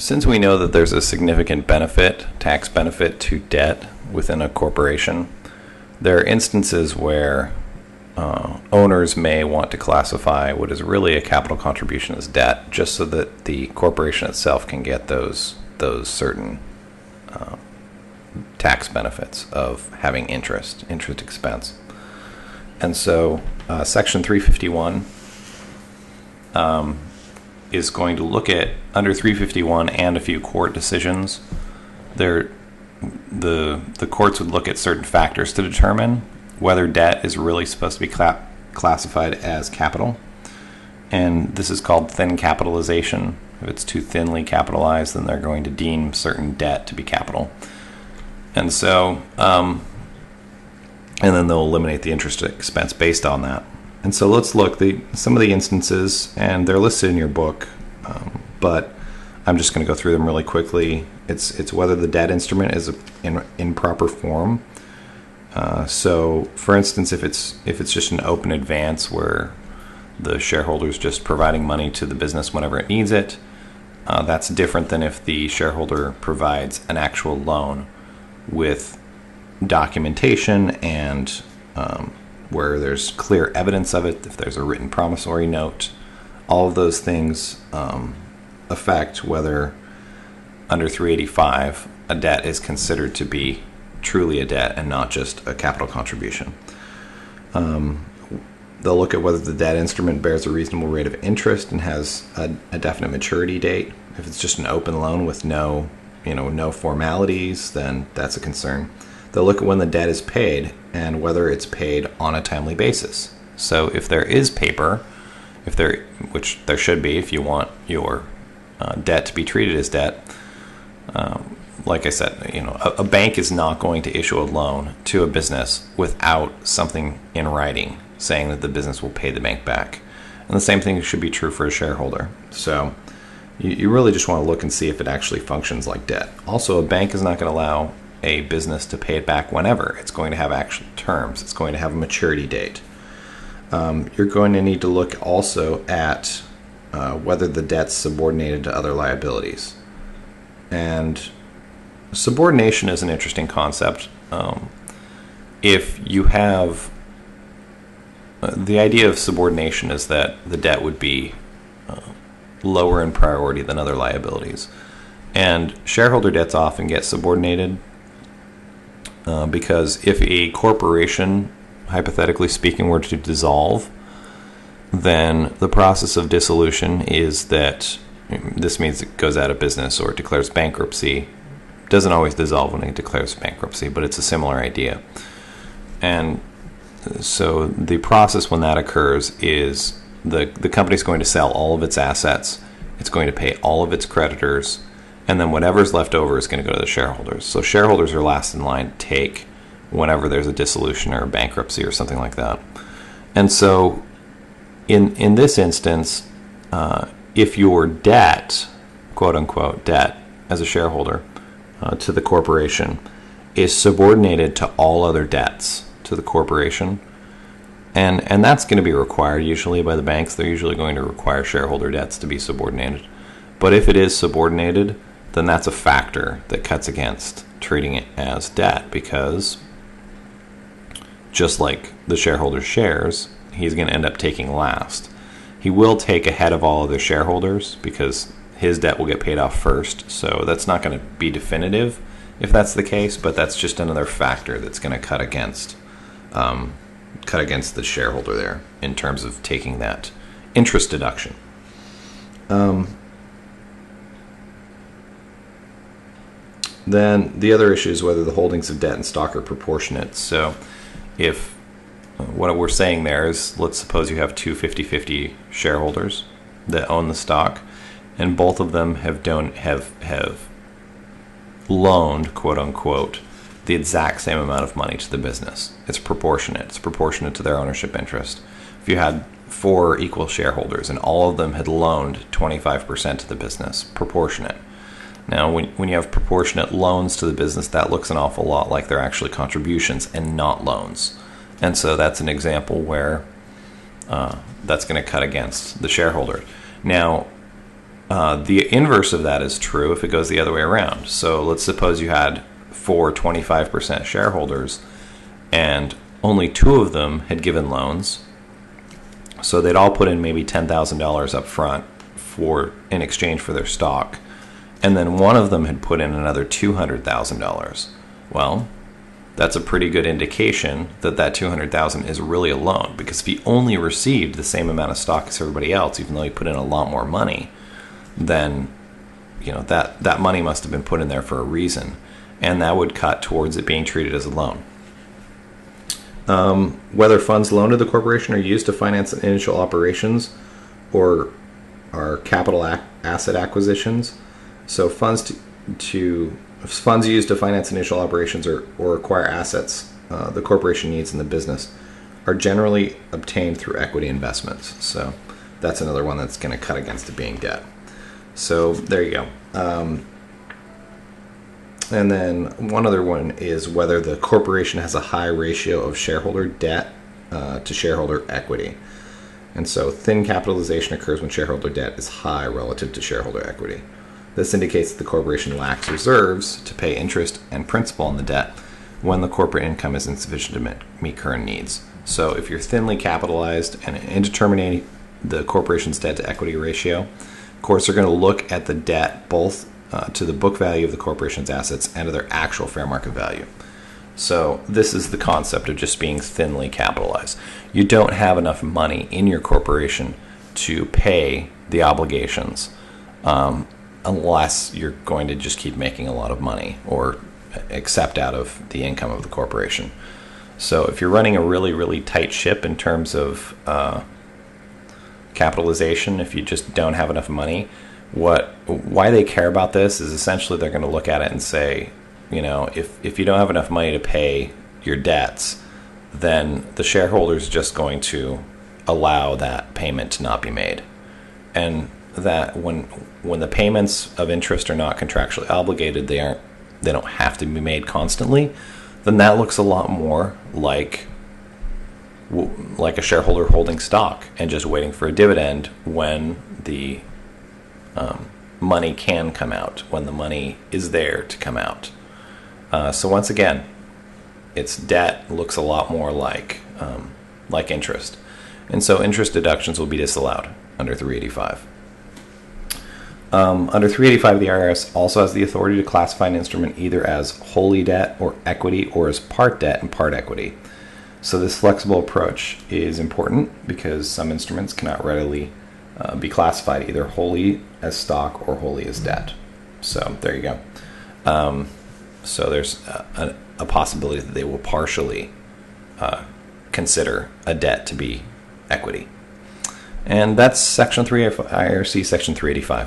since we know that there's a significant benefit, tax benefit to debt within a corporation, there are instances where owners may want to classify what is really a capital contribution as debt, just so that the corporation itself can get those certain tax benefits of having interest expense. And so Section 351 is going to look at, under 351 and a few court decisions, the courts would look at certain factors to determine whether debt is really supposed to be classified as capital. And this is called thin capitalization. If it's too thinly capitalized, then they're going to deem certain debt to be capital. And so, and then they'll eliminate the interest expense based on that. And so let's look some of the instances, and they're listed in your book, but I'm just going to go through them really quickly. It's whether the debt instrument is in proper form. So, for instance, if it's just an open advance where the shareholder is just providing money to the business whenever it needs it, that's different than if the shareholder provides an actual loan with documentation and where there's clear evidence of it, if there's a written promissory note. All of those things affect whether under 385 a debt is considered to be truly a debt and not just a capital contribution. They'll look at whether the debt instrument bears a reasonable rate of interest and has a definite maturity date. If it's just an open loan with no formalities, then that's a concern. They'll look at when the debt is paid and whether it's paid on a timely basis. So if there is paper, which there should be if you want your debt to be treated as debt, like I said, a bank is not going to issue a loan to a business without something in writing saying that the business will pay the bank back. And the same thing should be true for a shareholder. So you really just want to look and see if it actually functions like debt. Also, a bank is not going to allow a business to pay it back whenever. It's going to have actual terms. It's going to have a maturity date. You're going to need to look also at whether the debt's subordinated to other liabilities. And subordination is an interesting concept. If you have the idea of subordination is that the debt would be lower in priority than other liabilities. And shareholder debts often get subordinated because if a corporation, hypothetically speaking, were to dissolve, then the process of dissolution is that this means it goes out of business or it declares bankruptcy. It doesn't always dissolve when it declares bankruptcy, but it's a similar idea. And so the process when that occurs is the company's going to sell all of its assets, it's going to pay all of its creditors, and then whatever's left over is going to go to the shareholders. So shareholders are last in line to take whenever there's a dissolution or a bankruptcy or something like that. And so in this instance, if your debt, quote unquote debt, as a shareholder to the corporation is subordinated to all other debts to the corporation, and that's going to be required usually by the banks. They're usually going to require shareholder debts to be subordinated. But if it is subordinated, then that's a factor that cuts against treating it as debt, because just like the shareholder's shares, he's going to end up taking last. He will take ahead of all other shareholders because his debt will get paid off first. So that's not going to be definitive if that's the case, but that's just another factor that's going to cut against the shareholder there in terms of taking that interest deduction. Then the other issue is whether the holdings of debt and stock are proportionate. So if what we're saying there is, let's suppose you have two 50-50 shareholders that own the stock, and both of them have loaned, quote unquote, the exact same amount of money to the business. It's proportionate. It's proportionate to their ownership interest. If you had 4 equal shareholders and all of them had loaned 25% to the business, proportionate. Now, when you have proportionate loans to the business, that looks an awful lot like they're actually contributions and not loans. And so that's an example where that's going to cut against the shareholder. Now, The inverse of that is true if it goes the other way around. So let's suppose you had 25% shareholders and only 2 of them had given loans. So they'd all put in maybe $10,000 up front in exchange for their stock. And then one of them had put in another $200,000. Well, that's a pretty good indication that $200,000 is really a loan, because if he only received the same amount of stock as everybody else, even though he put in a lot more money, then that money must have been put in there for a reason, and that would cut towards it being treated as a loan. Whether funds loaned to the corporation are used to finance initial operations or are capital asset acquisitions. So funds used to finance initial operations or acquire assets the corporation needs in the business are generally obtained through equity investments. So that's another one that's going to cut against it being debt. So there you go. And then one other one is whether the corporation has a high ratio of shareholder debt to shareholder equity. And so thin capitalization occurs when shareholder debt is high relative to shareholder equity. This indicates that the corporation lacks reserves to pay interest and principal on the debt when the corporate income is insufficient to meet current needs. So if you're thinly capitalized, and in determining the corporation's debt to equity ratio, courts are going to look at the debt both to the book value of the corporation's assets and to their actual fair market value. So this is the concept of just being thinly capitalized. You don't have enough money in your corporation to pay the obligations unless you're going to just keep making a lot of money or accept out of the income of the corporation. So if you're running a really, really tight ship in terms of capitalization, if you just don't have enough money, why they care about this is essentially they're going to look at it and say, if you don't have enough money to pay your debts, then the shareholder's just going to allow that payment to not be made. And that when the payments of interest are not contractually obligated, they don't have to be made constantly, then that looks a lot more like a shareholder holding stock and just waiting for a dividend when the money can come out, when the money is there to come out. So once again, its debt looks a lot more like interest. And so interest deductions will be disallowed under 385. Under 385, the IRS also has the authority to classify an instrument either as wholly debt or equity, or as part debt and part equity. So this flexible approach is important because some instruments cannot readily be classified either wholly as stock or wholly as debt. So there you go. So there's a possibility that they will partially consider a debt to be equity. And that's Section 3 of IRC Section 385.